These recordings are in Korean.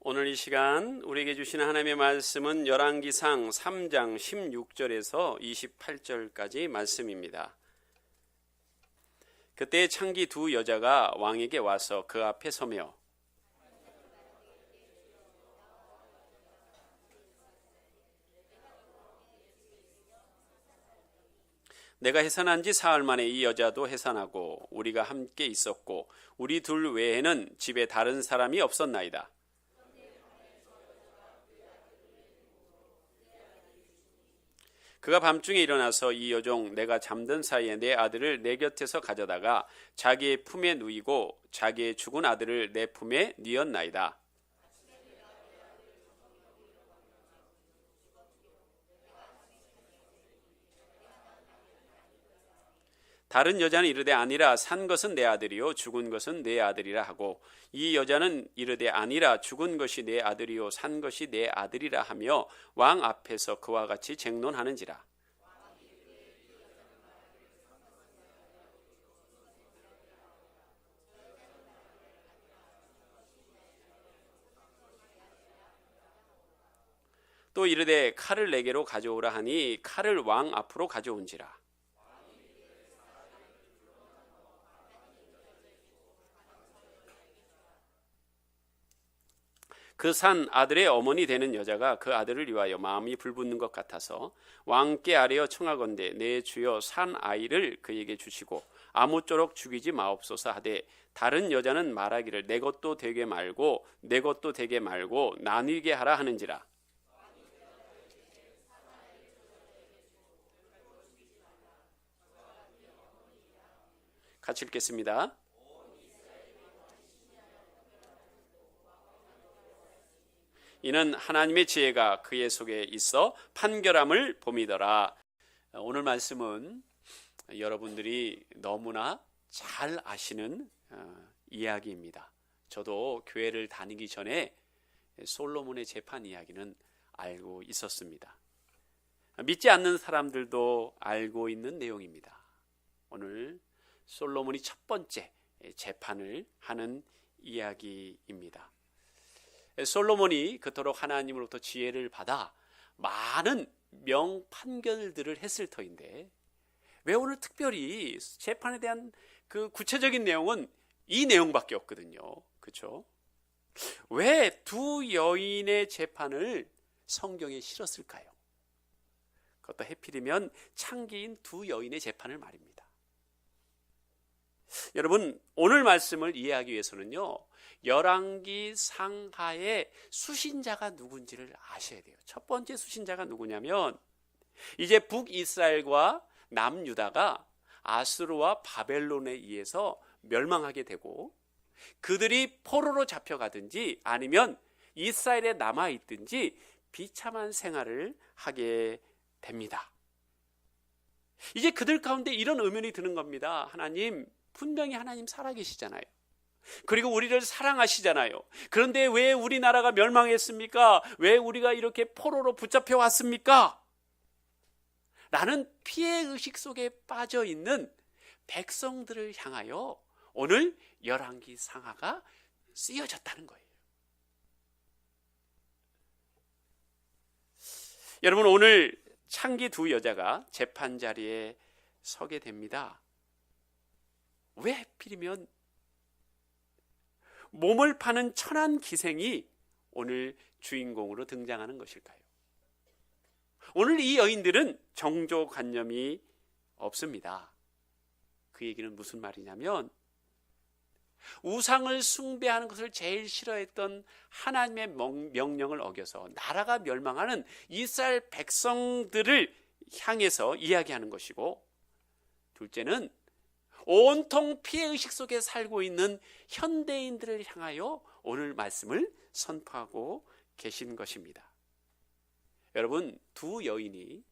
오늘 이 시간 우리에게 주시는 하나님의 말씀은 열왕기상 3장 16절에서 28절까지 말씀입니다. 그때 창기 두 여자가 왕에게 와서 그 앞에 서며 내가 해산한 지 사흘 만에 이 여자도 해산하고 우리가 함께 있었고 우리 둘 외에는 집에 다른 사람이 없었나이다. 그가 밤중에 일어나서 이 여종 내가 잠든 사이에 내 아들을 내 곁에서 가져다가 자기의 품에 누이고 자기의 죽은 아들을 내 품에 뉘었나이다. 다른 여자는 이르되 아니라 산 것은 내 아들이요 죽은 것은 내 아들이라 하고 이 여자는 이르되 아니라 죽은 것이 내 아들이요 산 것이 내 아들이라 하며 왕 앞에서 그와 같이 쟁론하는지라. 또 이르되 칼을 내게로 가져오라 하니 칼을 왕 앞으로 가져온지라. 그 산 아들의 어머니 되는 여자가 그 아들을 위하여 마음이 불붙는 것 같아서 왕께 아뢰어 청하건대 내 주여 산 아이를 그에게 주시고 아무쪼록 죽이지 마옵소서 하되 다른 여자는 말하기를 내 것도 되게 말고 내 것도 되게 말고 나뉘게 하라 하는지라. 같이 읽겠습니다. 이는 하나님의 지혜가 그의 속에 있어 판결함을 봄이더라. 오늘 말씀은 여러분들이 너무나 잘 아시는 이야기입니다. 저도 교회를 다니기 전에 솔로몬의 재판 이야기는 알고 있었습니다. 믿지 않는 사람들도 알고 있는 내용입니다. 오늘 솔로몬이 첫 번째 재판을 하는 이야기입니다. 솔로몬이 그토록 하나님으로부터 지혜를 받아 많은 명판결들을 했을 터인데 왜 오늘 특별히 재판에 대한 그 구체적인 내용은 이 내용밖에 없거든요. 그렇죠? 왜 두 여인의 재판을 성경에 실었을까요? 그것도 해필이면 창기인 두 여인의 재판을 말입니다. 여러분 오늘 말씀을 이해하기 위해서는요. 열왕기 상하의 수신자가 누군지를 아셔야 돼요. 첫 번째 수신자가 누구냐면 이제 북이스라엘과 남유다가 아수르와 바벨론에 의해서 멸망하게 되고 그들이 포로로 잡혀가든지 아니면 이스라엘에 남아있든지 비참한 생활을 하게 됩니다. 이제 그들 가운데 이런 의문이 드는 겁니다. 하나님, 분명히 하나님 살아계시잖아요. 그리고 우리를 사랑하시잖아요. 그런데 왜 우리나라가 멸망했습니까? 왜 우리가 이렇게 포로로 붙잡혀 왔습니까? 라는 피해의식 속에 빠져 있는 백성들을 향하여 오늘 열왕기 상하가 쓰여졌다는 거예요. 여러분 오늘 창기 두 여자가 재판 자리에 서게 됩니다. 왜 하필이면 몸을 파는 천한 기생이 오늘 주인공으로 등장하는 것일까요? 오늘 이 여인들은 정조관념이 없습니다. 그 얘기는 무슨 말이냐면 우상을 숭배하는 것을 제일 싫어했던 하나님의 명령을 어겨서 나라가 멸망하는 이스라엘 백성들을 향해서 이야기하는 것이고, 둘째는 온통 피해의식 속에 살고 있는 현대인들을 향하여 오늘 말씀을 선포하고 계신 것입니다. 여러분, 두 여인이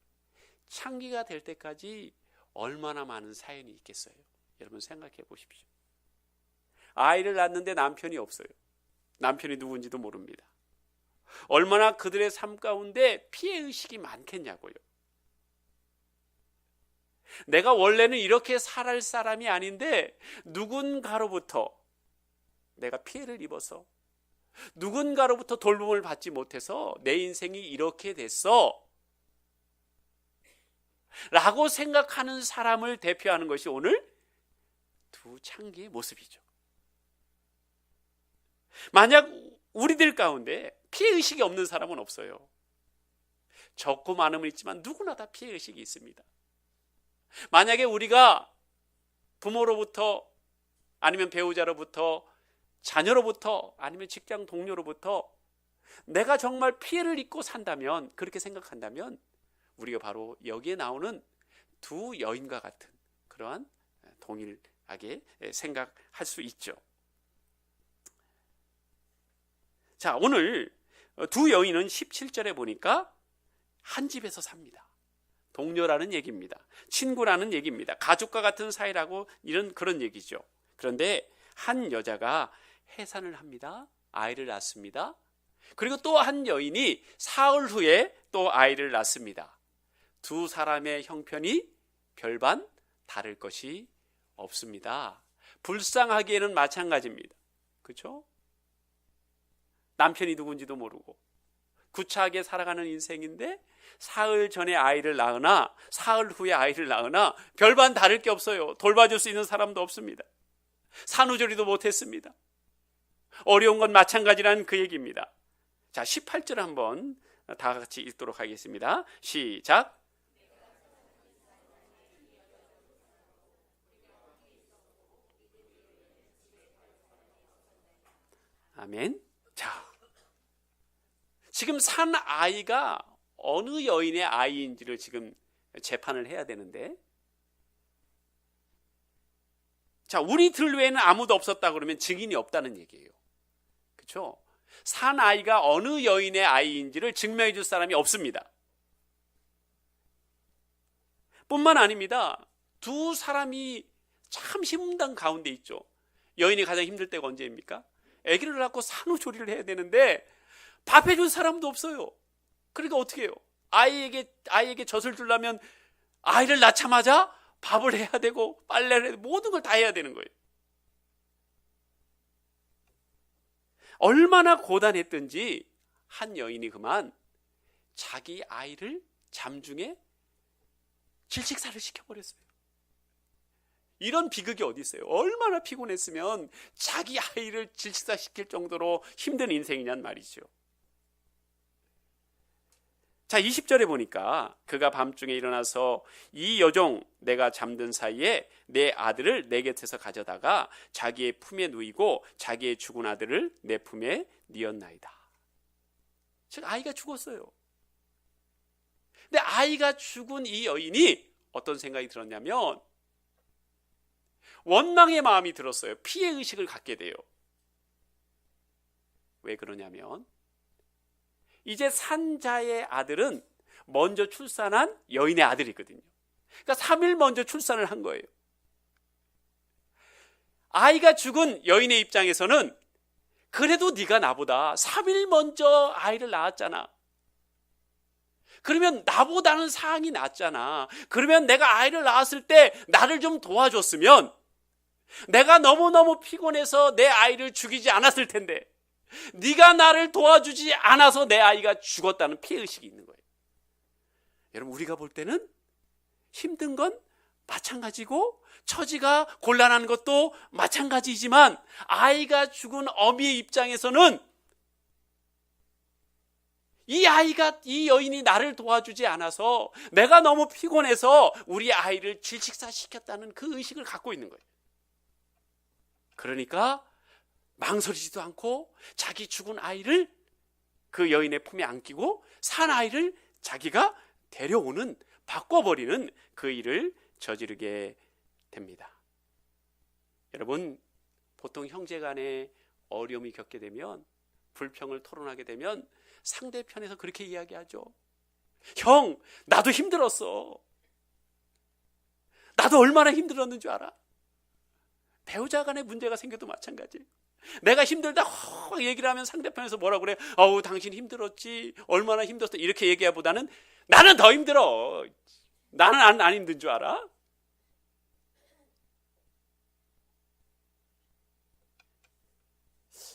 창기가 될 때까지 얼마나 많은 사연이 있겠어요? 여러분 생각해 보십시오. 아이를 낳는데 남편이 없어요. 남편이 누군지도 모릅니다. 얼마나 그들의 삶 가운데 피해의식이 많겠냐고요. 내가 원래는 이렇게 살아갈 사람이 아닌데 누군가로부터 내가 피해를 입어서 누군가로부터 돌봄을 받지 못해서 내 인생이 이렇게 됐어 라고 생각하는 사람을 대표하는 것이 오늘 두 창기의 모습이죠. 만약 우리들 가운데 피해의식이 없는 사람은 없어요. 적고 많음은 있지만 누구나 다 피해의식이 있습니다. 만약에 우리가 부모로부터 아니면 배우자로부터 자녀로부터 아니면 직장 동료로부터 내가 정말 피해를 입고 산다면, 그렇게 생각한다면 우리가 바로 여기에 나오는 두 여인과 같은 그러한 동일하게 생각할 수 있죠. 자, 오늘 두 여인은 17절에 보니까 한 집에서 삽니다. 동료라는 얘기입니다. 친구라는 얘기입니다. 가족과 같은 사이라고 이런 그런 얘기죠. 그런데 한 여자가 해산을 합니다. 아이를 낳습니다. 그리고 또 한 여인이 사흘 후에 또 아이를 낳습니다. 두 사람의 형편이 별반 다를 것이 없습니다. 불쌍하기에는 마찬가지입니다. 그렇죠? 남편이 누군지도 모르고 구차하게 살아가는 인생인데 사흘 전에 아이를 낳으나 사흘 후에 아이를 낳으나 별반 다를 게 없어요. 돌봐줄 수 있는 사람도 없습니다. 산후조리도 못했습니다. 어려운 건 마찬가지라는 그 얘기입니다. 자, 18절 한번 다 같이 읽도록 하겠습니다. 시작. 아멘. 자, 지금 산 아이가 어느 여인의 아이인지를 지금 재판을 해야 되는데, 자, 우리들 외에는 아무도 없었다 그러면 증인이 없다는 얘기예요. 그렇죠? 산 아이가 어느 여인의 아이인지를 증명해 줄 사람이 없습니다. 뿐만 아닙니다. 두 사람이 참 힘든 가운데 있죠. 여인이 가장 힘들 때가 언제입니까? 아기를 낳고 산후조리를 해야 되는데 밥 해줄 사람도 없어요. 그러니까 어떻게 해요? 아이에게 젖을 주려면 아이를 낳자마자 밥을 해야 되고 빨래를 해야 되고 모든 걸 다 해야 되는 거예요. 얼마나 고단했든지 한 여인이 그만 자기 아이를 잠중에 질식사를 시켜버렸어요. 이런 비극이 어디 있어요? 얼마나 피곤했으면 자기 아이를 질식사 시킬 정도로 힘든 인생이냔 말이죠. 자, 20절에 보니까 그가 밤중에 일어나서 이 여종 내가 잠든 사이에 내 아들을 내 곁에서 가져다가 자기의 품에 누이고 자기의 죽은 아들을 내 품에 뉘었나이다. 즉 아이가 죽었어요. 근데 아이가 죽은 이 여인이 어떤 생각이 들었냐면 원망의 마음이 들었어요. 피해의식을 갖게 돼요. 왜 그러냐면 이제 산자의 아들은 먼저 출산한 여인의 아들이거든요. 그러니까 3일 먼저 출산을 한 거예요. 아이가 죽은 여인의 입장에서는 그래도 네가 나보다 3일 먼저 아이를 낳았잖아. 그러면 나보다는 상황이 낫잖아. 그러면 내가 아이를 낳았을 때 나를 좀 도와줬으면 내가 너무너무 피곤해서 내 아이를 죽이지 않았을 텐데 네가 나를 도와주지 않아서 내 아이가 죽었다는 피해의식이 있는 거예요. 여러분, 우리가 볼 때는 힘든 건 마찬가지고 처지가 곤란한 것도 마찬가지이지만 아이가 죽은 어미의 입장에서는 이 여인이 나를 도와주지 않아서 내가 너무 피곤해서 우리 아이를 질식사시켰다는 그 의식을 갖고 있는 거예요. 그러니까 망설이지도 않고 자기 죽은 아이를 그 여인의 품에 안기고 산 아이를 자기가 데려오는, 바꿔버리는 그 일을 저지르게 됩니다. 여러분, 보통 형제간에 어려움이 겪게 되면, 불평을 토론하게 되면 상대편에서 그렇게 이야기하죠. 형, 나도 힘들었어. 나도 얼마나 힘들었는 줄 알아? 배우자 간에 문제가 생겨도 마찬가지예요. 내가 힘들다 얘기를 하면 상대편에서 뭐라고 그래? 어우, 당신 힘들었지. 얼마나 힘들었어. 이렇게 얘기하보다는 나는 더 힘들어. 나는 안 힘든 줄 알아?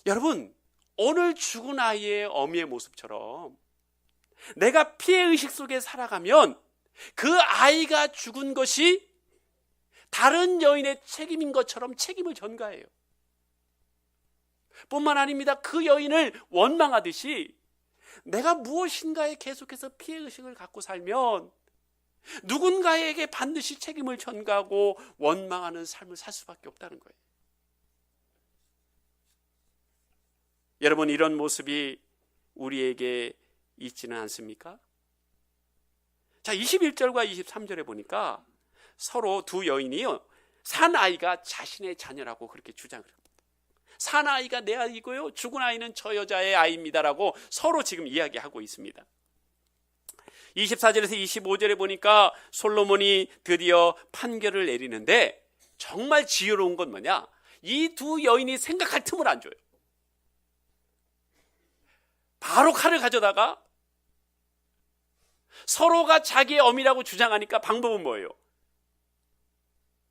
여러분, 오늘 죽은 아이의 어미의 모습처럼 내가 피해의식 속에 살아가면 그 아이가 죽은 것이 다른 여인의 책임인 것처럼 책임을 전가해요. 뿐만 아닙니다. 그 여인을 원망하듯이 내가 무엇인가에 계속해서 피해의식을 갖고 살면 누군가에게 반드시 책임을 전가하고 원망하는 삶을 살 수밖에 없다는 거예요. 여러분, 이런 모습이 우리에게 있지는 않습니까? 자, 21절과 23절에 보니까 서로 두 여인이요, 산 아이가 자신의 자녀라고 그렇게 주장을 합니다. 산 아이가 내 아이고요, 죽은 아이는 저 여자의 아이입니다라고 서로 지금 이야기하고 있습니다. 24절에서 25절에 보니까 솔로몬이 드디어 판결을 내리는데 정말 지혜로운 건 뭐냐? 이 두 여인이 생각할 틈을 안 줘요. 바로 칼을 가져다가 서로가 자기의 어미라고 주장하니까 방법은 뭐예요?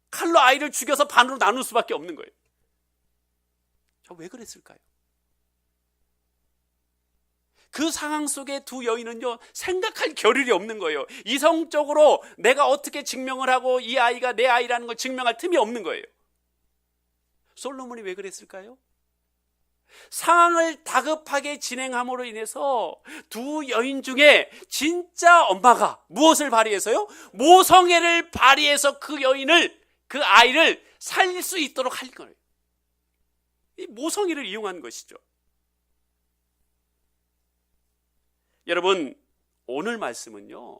칼로 아이를 죽여서 반으로 나눌 수밖에 없는 거예요. 자, 왜 그랬을까요? 그 상황 속에 두 여인은요, 생각할 겨를이 없는 거예요. 이성적으로 내가 어떻게 증명을 하고 이 아이가 내 아이라는 걸 증명할 틈이 없는 거예요. 솔로몬이 왜 그랬을까요? 상황을 다급하게 진행함으로 인해서 두 여인 중에 진짜 엄마가 무엇을 발휘해서요? 모성애를 발휘해서 그 여인을, 그 아이를 살릴 수 있도록 할 거예요. 이 모성애를 이용한 것이죠. 여러분, 오늘 말씀은요,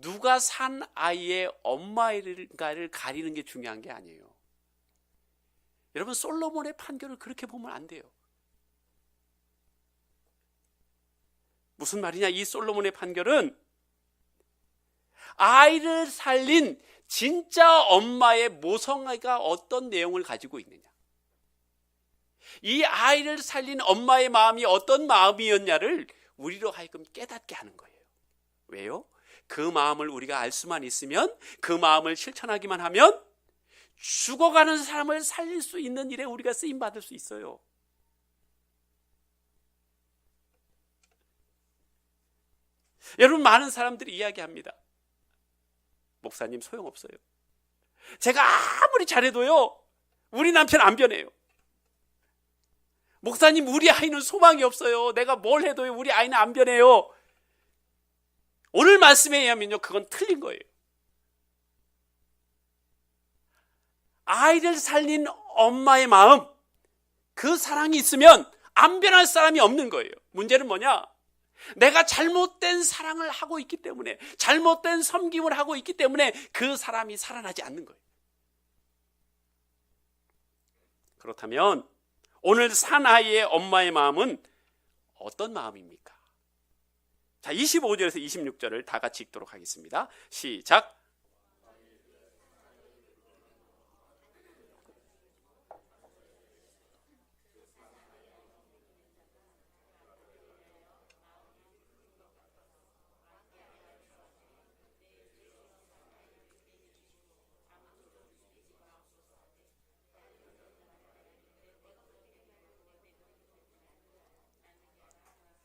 누가 산 아이의 엄마인가를 가리는 게 중요한 게 아니에요. 여러분, 솔로몬의 판결을 그렇게 보면 안 돼요. 무슨 말이냐? 이 솔로몬의 판결은 아이를 살린 진짜 엄마의 모성애가 어떤 내용을 가지고 있느냐, 이 아이를 살린 엄마의 마음이 어떤 마음이었냐를 우리로 하여금 깨닫게 하는 거예요. 왜요? 그 마음을 우리가 알 수만 있으면, 그 마음을 실천하기만 하면 죽어가는 사람을 살릴 수 있는 일에 우리가 쓰임받을 수 있어요. 여러분, 많은 사람들이 이야기합니다. 목사님, 소용없어요. 제가 아무리 잘해도요, 우리 남편 안 변해요. 목사님, 우리 아이는 소망이 없어요. 내가 뭘 해도요, 우리 아이는 안 변해요. 오늘 말씀에 의하면요, 그건 틀린 거예요. 아이를 살린 엄마의 마음, 그 사랑이 있으면 안 변할 사람이 없는 거예요. 문제는 뭐냐? 내가 잘못된 사랑을 하고 있기 때문에, 잘못된 섬김을 하고 있기 때문에 그 사람이 살아나지 않는 거예요. 그렇다면 오늘 산 아이의 엄마의 마음은 어떤 마음입니까? 자, 25절에서 26절을 다 같이 읽도록 하겠습니다. 시작.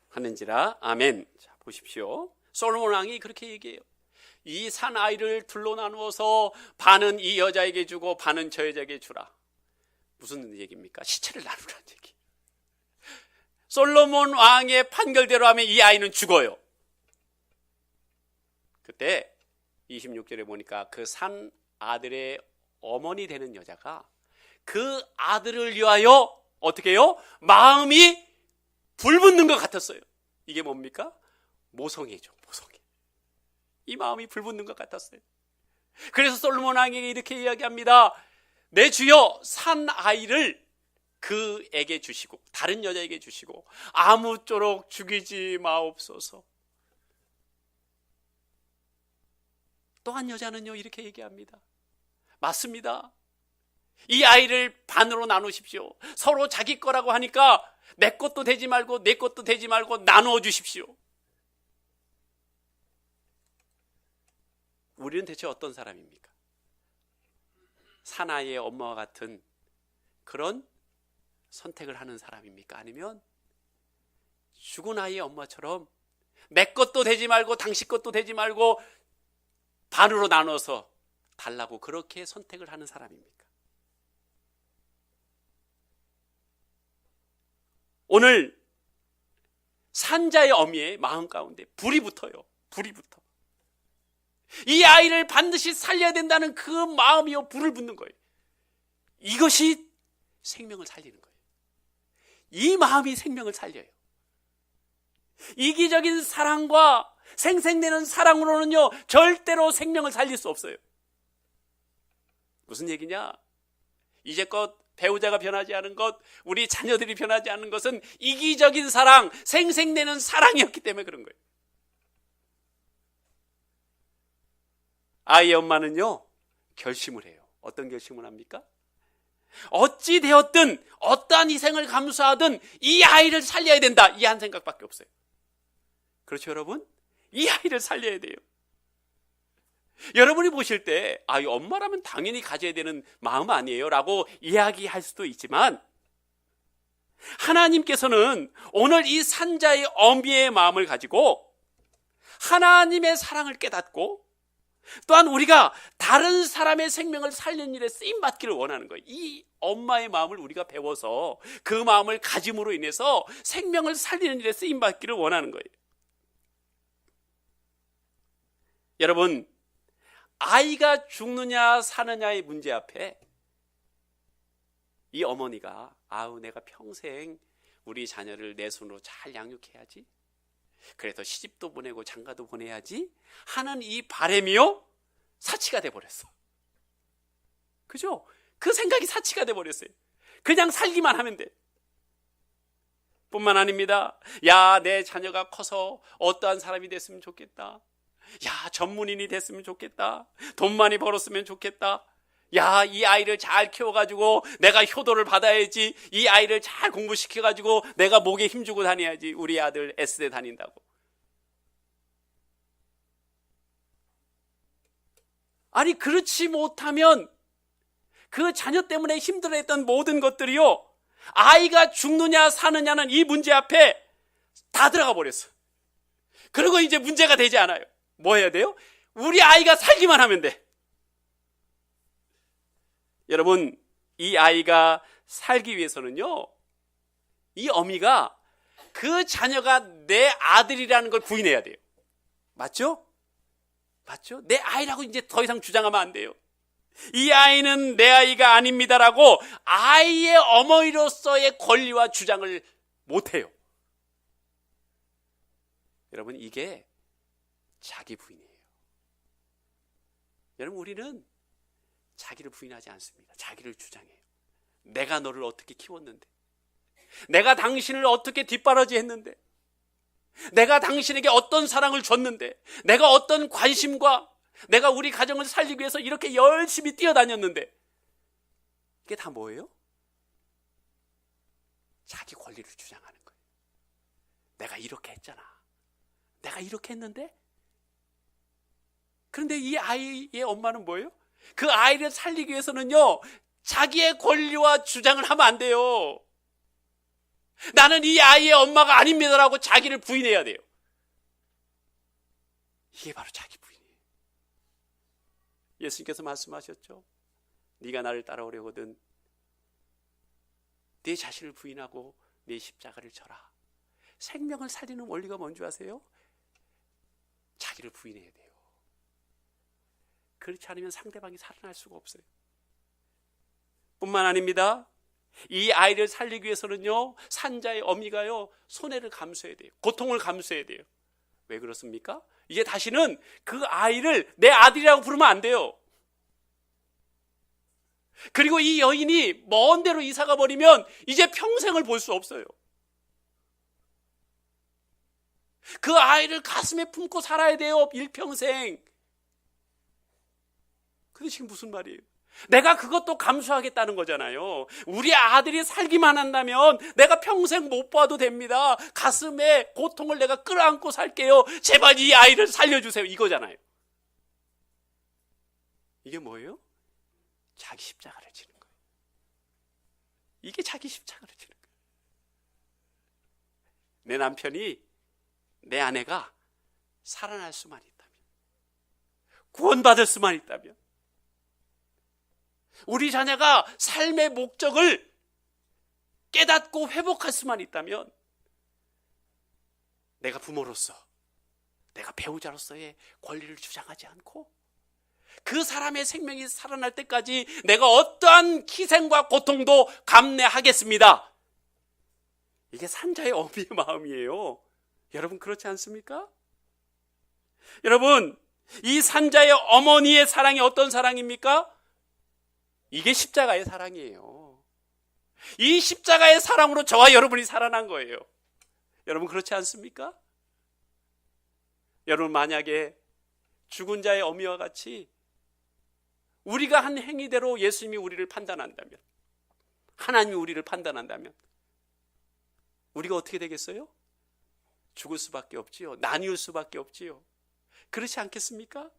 하는지라. 아멘. 자, 보십시오. 솔로몬 왕이 그렇게 얘기해요. 이 산 아이를 둘로 나누어서 반은 이 여자에게 주고 반은 저 여자에게 주라. 무슨 얘기입니까? 시체를 나누라는 얘기. 솔로몬 왕의 판결대로 하면 이 아이는 죽어요. 그때 26절에 보니까 그 산 아들의 어머니 되는 여자가 그 아들을 위하여 어떻게 해요? 마음이 불붙는 것 같았어요. 이게 뭡니까? 모성애죠. 모성애. 이 마음이 불붙는 것 같았어요. 그래서 솔로몬 왕에게 이렇게 이야기합니다. 내 주여, 산 아이를 그에게 주시고 다른 여자에게 주시고 아무쪼록 죽이지 마옵소서. 또한 여자는요, 이렇게 얘기합니다. 맞습니다. 이 아이를 반으로 나누십시오. 서로 자기 거라고 하니까 내 것도 되지 말고 내 것도 되지 말고 나누어 주십시오. 우리는 대체 어떤 사람입니까? 사나이의 엄마와 같은 그런 선택을 하는 사람입니까? 아니면 죽은 아이의 엄마처럼 내 것도 되지 말고 당신 것도 되지 말고 반으로 나눠서 달라고 그렇게 선택을 하는 사람입니까? 오늘 산자의 어미의 마음 가운데 불이 붙어요. 불이 붙어. 이 아이를 반드시 살려야 된다는 그 마음이요, 불을 붙는 거예요. 이것이 생명을 살리는 거예요. 이 마음이 생명을 살려요. 이기적인 사랑과 생생내는 사랑으로는요, 절대로 생명을 살릴 수 없어요. 무슨 얘기냐? 이제껏 배우자가 변하지 않은 것, 우리 자녀들이 변하지 않는 것은 이기적인 사랑, 생생내는 사랑이었기 때문에 그런 거예요. 아이의 엄마는요, 결심을 해요. 어떤 결심을 합니까? 어찌 되었든 어떠한 희생을 감수하든 이 아이를 살려야 된다, 이 한 생각밖에 없어요. 그렇죠, 여러분? 이 아이를 살려야 돼요. 여러분이 보실 때 이 엄마라면 당연히 가져야 되는 마음 아니에요? 라고 이야기할 수도 있지만, 하나님께서는 오늘 이 산자의 어미의 마음을 가지고 하나님의 사랑을 깨닫고, 또한 우리가 다른 사람의 생명을 살리는 일에 쓰임받기를 원하는 거예요. 이 엄마의 마음을 우리가 배워서 그 마음을 가짐으로 인해서 생명을 살리는 일에 쓰임받기를 원하는 거예요. 여러분, 아이가 죽느냐 사느냐의 문제 앞에 이 어머니가 내가 평생 우리 자녀를 내 손으로 잘 양육해야지, 그래서 시집도 보내고 장가도 보내야지 하는 이 바람이요, 사치가 돼버렸어. 그죠? 그 생각이 사치가 돼버렸어요. 그냥 살기만 하면 돼. 뿐만 아닙니다. 내 자녀가 커서 어떠한 사람이 됐으면 좋겠다. 전문인이 됐으면 좋겠다. 돈 많이 벌었으면 좋겠다. 이 아이를 잘 키워가지고 내가 효도를 받아야지. 이 아이를 잘 공부시켜가지고 내가 목에 힘주고 다녀야지. 우리 아들 S대 다닌다고. 아니, 그렇지 못하면 그 자녀 때문에 힘들어했던 모든 것들이요, 아이가 죽느냐 사느냐는 이 문제 앞에 다 들어가 버렸어. 그리고 이제 문제가 되지 않아요. 뭐 해야 돼요? 우리 아이가 살기만 하면 돼. 여러분, 이 아이가 살기 위해서는요, 이 어미가 그 자녀가 내 아들이라는 걸 부인해야 돼요. 맞죠? 맞죠? 내 아이라고 이제 더 이상 주장하면 안 돼요. 이 아이는 내 아이가 아닙니다라고 아이의 어머니로서의 권리와 주장을 못해요. 여러분, 이게 자기 부인이에요. 여러분, 우리는 자기를 부인하지 않습니다. 자기를 주장해요. 내가 너를 어떻게 키웠는데, 내가 당신을 어떻게 뒷바라지 했는데, 내가 당신에게 어떤 사랑을 줬는데, 내가 어떤 관심과 내가 우리 가정을 살리기 위해서 이렇게 열심히 뛰어다녔는데, 이게 다 뭐예요? 자기 권리를 주장하는 거예요. 내가 이렇게 했잖아. 내가 이렇게 했는데? 그런데 이 아이의 엄마는 뭐예요? 그 아이를 살리기 위해서는요, 자기의 권리와 주장을 하면 안 돼요. 나는 이 아이의 엄마가 아닙니다라고 자기를 부인해야 돼요. 이게 바로 자기 부인이에요. 예수님께서 말씀하셨죠. 네가 나를 따라오려거든 네 자신을 부인하고 네 십자가를 져라. 생명을 살리는 원리가 뭔지 아세요? 자기를 부인해야 돼요. 그렇지 않으면 상대방이 살아날 수가 없어요. 뿐만 아닙니다. 이 아이를 살리기 위해서는요, 산자의 어미가요, 손해를 감수해야 돼요. 고통을 감수해야 돼요. 왜 그렇습니까? 이제 다시는 그 아이를 내 아들이라고 부르면 안 돼요. 그리고 이 여인이 먼 데로 이사가 버리면 이제 평생을 볼 수 없어요. 그 아이를 가슴에 품고 살아야 돼요, 일평생. 근데 지금 무슨 말이에요? 내가 그것도 감수하겠다는 거잖아요. 우리 아들이 살기만 한다면 내가 평생 못 봐도 됩니다. 가슴에 고통을 내가 끌어안고 살게요. 제발 이 아이를 살려주세요. 이거잖아요. 이게 뭐예요? 자기 십자가를 지는 거예요. 이게 자기 십자가를 지는 거예요. 내 남편이, 내 아내가 살아날 수만 있다면, 구원받을 수만 있다면, 우리 자녀가 삶의 목적을 깨닫고 회복할 수만 있다면, 내가 부모로서, 내가 배우자로서의 권리를 주장하지 않고 그 사람의 생명이 살아날 때까지 내가 어떠한 희생과 고통도 감내하겠습니다. 이게 산자의 어미의 마음이에요. 여러분 그렇지 않습니까? 여러분, 이 산자의 어머니의 사랑이 어떤 사랑입니까? 이게 십자가의 사랑이에요. 이 십자가의 사랑으로 저와 여러분이 살아난 거예요. 여러분 그렇지 않습니까? 여러분 만약에 죽은 자의 어미와 같이 우리가 한 행위대로 예수님이 우리를 판단한다면, 하나님이 우리를 판단한다면 우리가 어떻게 되겠어요? 죽을 수밖에 없지요. 나뉘을 수밖에 없지요. 그렇지 않겠습니까?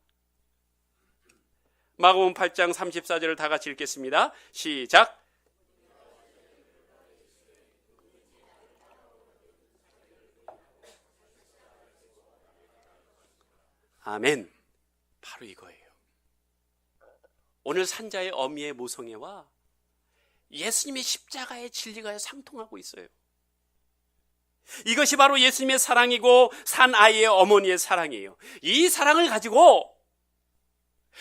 마가복음 8장 34절을 다 같이 읽겠습니다. 시작. 아멘. 바로 이거예요. 오늘 산자의 어미의 모성애와 예수님의 십자가의 진리가 상통하고 있어요. 이것이 바로 예수님의 사랑이고 산 아이의 어머니의 사랑이에요. 이 사랑을 가지고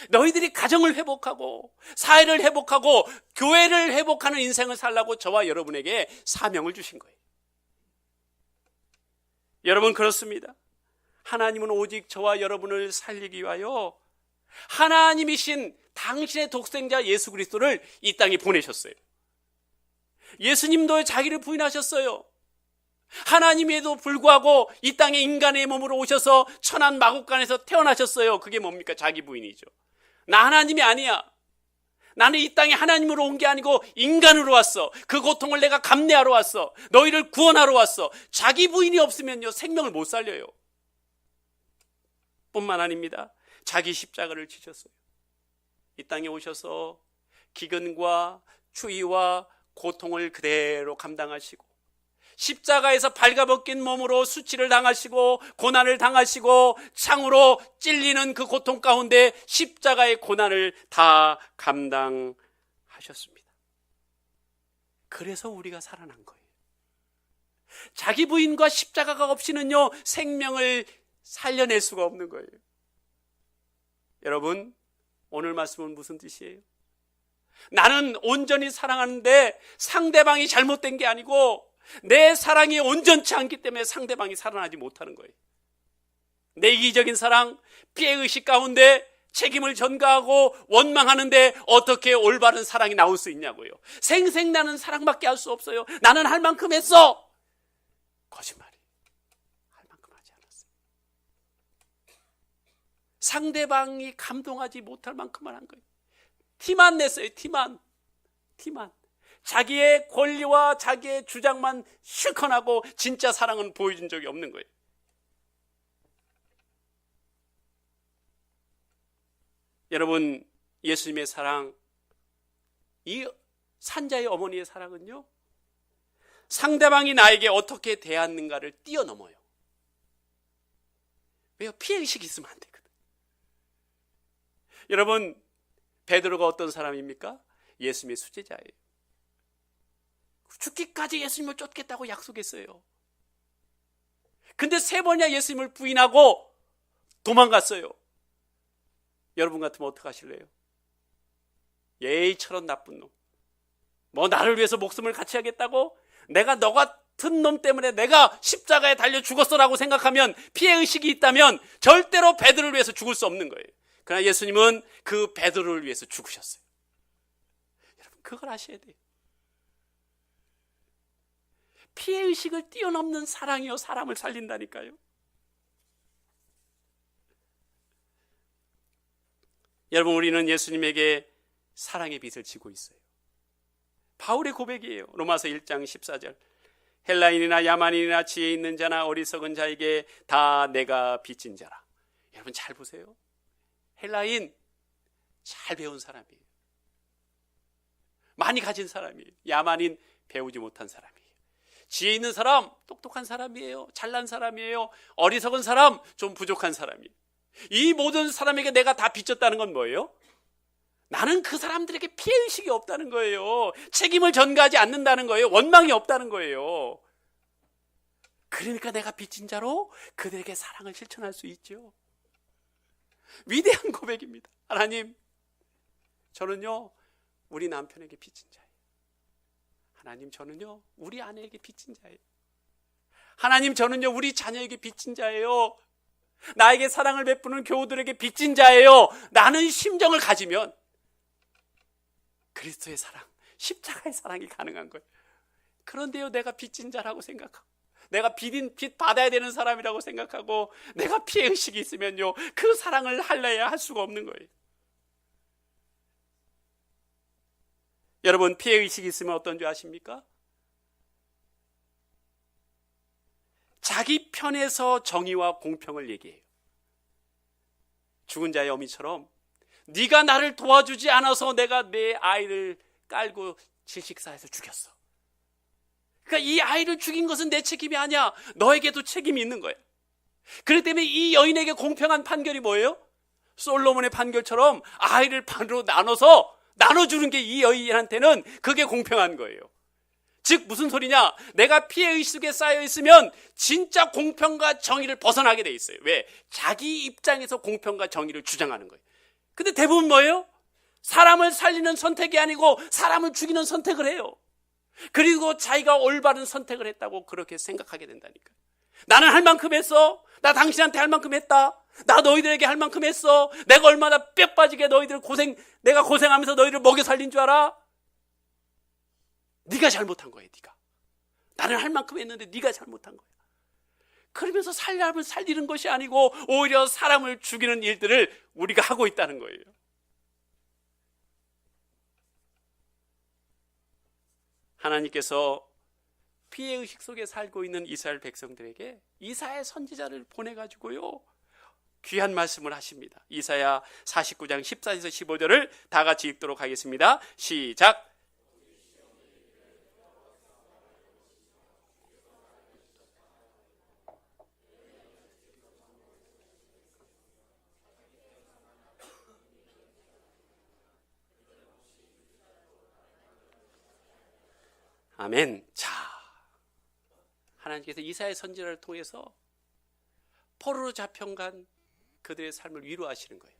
너희들이 가정을 회복하고 사회를 회복하고 교회를 회복하는 인생을 살라고 저와 여러분에게 사명을 주신 거예요. 여러분 그렇습니다. 하나님은 오직 저와 여러분을 살리기 위하여 하나님이신 당신의 독생자 예수 그리스도를 이 땅에 보내셨어요. 예수님도 자기를 부인하셨어요. 하나님에도 불구하고 이 땅에 인간의 몸으로 오셔서 천한 마국간에서 태어나셨어요. 그게 뭡니까? 자기 부인이죠. 나 하나님이 아니야. 나는 이 땅에 하나님으로 온 게 아니고 인간으로 왔어. 그 고통을 내가 감내하러 왔어. 너희를 구원하러 왔어. 자기 부인이 없으면요 생명을 못 살려요. 뿐만 아닙니다. 자기 십자가를 지셨어요. 이 땅에 오셔서 기근과 추위와 고통을 그대로 감당하시고 십자가에서 발가벗긴 몸으로 수치를 당하시고 고난을 당하시고 창으로 찔리는 그 고통 가운데 십자가의 고난을 다 감당하셨습니다. 그래서 우리가 살아난 거예요. 자기 부인과 십자가가 없이는요 생명을 살려낼 수가 없는 거예요. 여러분 오늘 말씀은 무슨 뜻이에요? 나는 온전히 사랑하는데 상대방이 잘못된 게 아니고 내 사랑이 온전치 않기 때문에 상대방이 살아나지 못하는 거예요. 내 이기적인 사랑, 피해의식 가운데 책임을 전가하고 원망하는데 어떻게 올바른 사랑이 나올 수 있냐고요. 생생나는 사랑밖에 할 수 없어요. 나는 할 만큼 했어. 거짓말이. 할 만큼 하지 않았어요. 상대방이 감동하지 못할 만큼만 한 거예요. 티만 냈어요. 티만. 자기의 권리와 자기의 주장만 실컷 하고 진짜 사랑은 보여준 적이 없는 거예요. 여러분 예수님의 사랑, 이 산자의 어머니의 사랑은요 상대방이 나에게 어떻게 대하는가를 뛰어넘어요. 왜요? 피해의식이 있으면 안 되거든. 여러분 베드로가 어떤 사람입니까? 예수님의 수제자예요. 죽기까지 예수님을 쫓겠다고 약속했어요. 근데 3번이나 예수님을 부인하고 도망갔어요. 여러분 같으면 어떻게 하실래요? 예의처럼 나쁜 놈. 뭐 나를 위해서 목숨을 같이 하겠다고? 내가 너 같은 놈 때문에 내가 십자가에 달려 죽었어라고 생각하면 피해의식이 있다면 절대로 베드로를 위해서 죽을 수 없는 거예요. 그러나 예수님은 그 베드로를 위해서 죽으셨어요. 여러분 그걸 아셔야 돼요. 피해의식을 뛰어넘는 사랑이요 사람을 살린다니까요. 여러분 우리는 예수님에게 사랑의 빚을 지고 있어요. 바울의 고백이에요. 로마서 1장 14절. 헬라인이나 야만인이나 지혜 있는 자나 어리석은 자에게 다 내가 빚진 자라. 여러분 잘 보세요. 헬라인 잘 배운 사람이에요. 많이 가진 사람이에요. 야만인 배우지 못한 사람이에요. 지혜 있는 사람, 똑똑한 사람이에요. 잘난 사람이에요. 어리석은 사람, 좀 부족한 사람이에요. 이 모든 사람에게 내가 다 빚졌다는 건 뭐예요? 나는 그 사람들에게 피해의식이 없다는 거예요. 책임을 전가하지 않는다는 거예요. 원망이 없다는 거예요. 그러니까 내가 빚진 자로 그들에게 사랑을 실천할 수 있죠. 위대한 고백입니다. 하나님, 저는요 우리 남편에게 빚진 자예요. 하나님, 저는요 우리 아내에게 빚진 자예요. 하나님, 저는요 우리 자녀에게 빚진 자예요. 나에게 사랑을 베푸는 교우들에게 빚진 자예요. 라는 심정을 가지면 그리스도의 사랑, 십자가의 사랑이 가능한 거예요. 그런데요, 내가 빚진 자라고 생각하고, 내가 빚 받아야 되는 사람이라고 생각하고, 내가 피해의식이 있으면요, 그 사랑을 할래야 할 수가 없는 거예요. 여러분, 피해의식이 있으면 어떤 줄 아십니까? 자기 편에서 정의와 공평을 얘기해요. 죽은 자의 어미처럼 네가 나를 도와주지 않아서 내가 내 아이를 깔고 질식사해서 죽였어. 그러니까 이 아이를 죽인 것은 내 책임이 아니야. 너에게도 책임이 있는 거야. 그렇기 때문에 이 여인에게 공평한 판결이 뭐예요? 솔로몬의 판결처럼 아이를 반으로 나눠서 나눠주는 게 이 여인한테는 그게 공평한 거예요. 즉 무슨 소리냐? 내가 피해의식에 쌓여 있으면 진짜 공평과 정의를 벗어나게 돼 있어요. 왜? 자기 입장에서 공평과 정의를 주장하는 거예요. 근데 대부분 뭐예요? 사람을 살리는 선택이 아니고 사람을 죽이는 선택을 해요. 그리고 자기가 올바른 선택을 했다고 그렇게 생각하게 된다니까. 나는 할 만큼 했어. 나 당신한테 할 만큼 했다. 나 너희들에게 할 만큼 했어. 내가 얼마나 뼈 빠지게 내가 고생하면서 너희를 먹여 살린 줄 알아? 네가 잘못한 거야, 네가. 나는 할 만큼 했는데 네가 잘못한 거야. 그러면서 사람을 살리는 것이 아니고 오히려 사람을 죽이는 일들을 우리가 하고 있다는 거예요. 하나님께서 피해의식 속에 살고 있는 이스라엘 백성들에게 이사야 선지자를 보내가지고요 귀한 말씀을 하십니다. 이사야 49장 14에서 15절을 다 같이 읽도록 하겠습니다. 시작. 아멘. 자, 하나님께서 이사야 선지자를 통해서 포로로 잡혀간 그들의 삶을 위로하시는 거예요.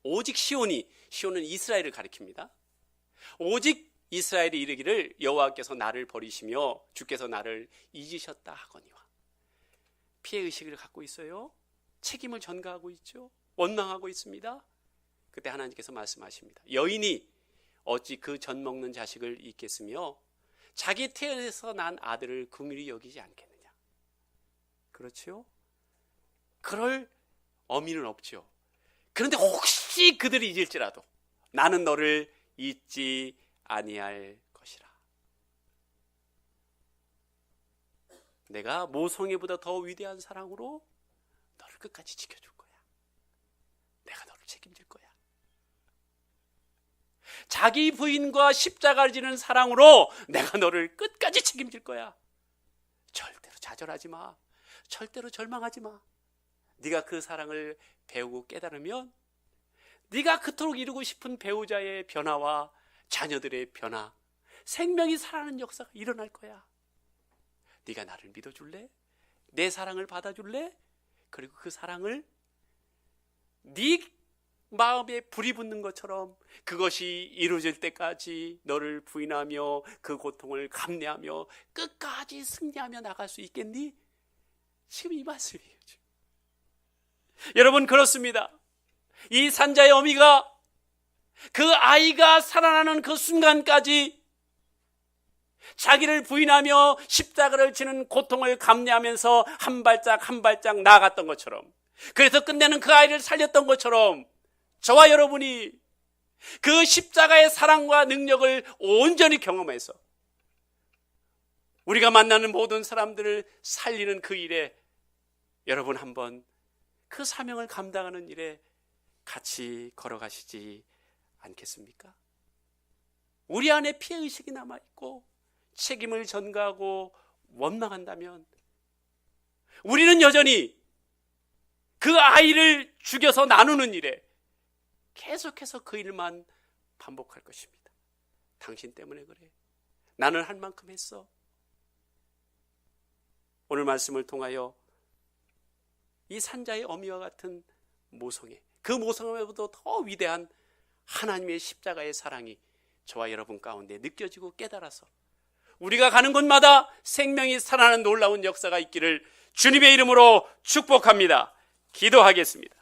오직 시온은 이스라엘을 가리킵니다. 오직 이스라엘이 이르기를 여호와께서 나를 버리시며 주께서 나를 잊으셨다 하거니와. 피해의식을 갖고 있어요. 책임을 전가하고 있죠. 원망하고 있습니다. 그때 하나님께서 말씀하십니다. 여인이 어찌 그 젖 먹는 자식을 잊겠으며 자기 태에서 난 아들을 긍휼히 여기지 않겠느냐. 그렇죠? 그럴 어미는 없죠. 그런데 혹시 그들이 잊을지라도 나는 너를 잊지 아니할 것이라. 내가 모성애보다 더 위대한 사랑으로 너를 끝까지 지켜줄 거야. 내가 너를 책임질 거야. 자기 부인과 십자가를 지는 사랑으로 내가 너를 끝까지 책임질 거야. 절대로 좌절하지 마. 절대로 절망하지 마. 네가 그 사랑을 배우고 깨달으면 네가 그토록 이루고 싶은 배우자의 변화와 자녀들의 변화, 생명이 살아나는 역사가 일어날 거야. 네가 나를 믿어줄래? 내 사랑을 받아줄래? 그리고 그 사랑을 네 마음에 불이 붙는 것처럼 그것이 이루어질 때까지 너를 부인하며 그 고통을 감내하며 끝까지 승리하며 나갈 수 있겠니? 지금 이 말씀이에요. 지금. 여러분, 그렇습니다. 이 산자의 어미가 그 아이가 살아나는 그 순간까지 자기를 부인하며 십자가를 지는 고통을 감내하면서 한 발짝 한 발짝 나아갔던 것처럼, 그래서 끝내는 그 아이를 살렸던 것처럼 저와 여러분이 그 십자가의 사랑과 능력을 온전히 경험해서 우리가 만나는 모든 사람들을 살리는 그 일에 여러분 한번 그 사명을 감당하는 일에 같이 걸어가시지 않겠습니까? 우리 안에 피해의식이 남아있고 책임을 전가하고 원망한다면 우리는 여전히 그 아이를 죽여서 나누는 일에 계속해서 그 일만 반복할 것입니다. 당신 때문에 그래. 나는 할 만큼 했어. 오늘 말씀을 통하여 이 산자의 어미와 같은 모성애, 그 모성애보다 더 위대한 하나님의 십자가의 사랑이 저와 여러분 가운데 느껴지고 깨달아서 우리가 가는 곳마다 생명이 살아나는 놀라운 역사가 있기를 주님의 이름으로 축복합니다. 기도하겠습니다.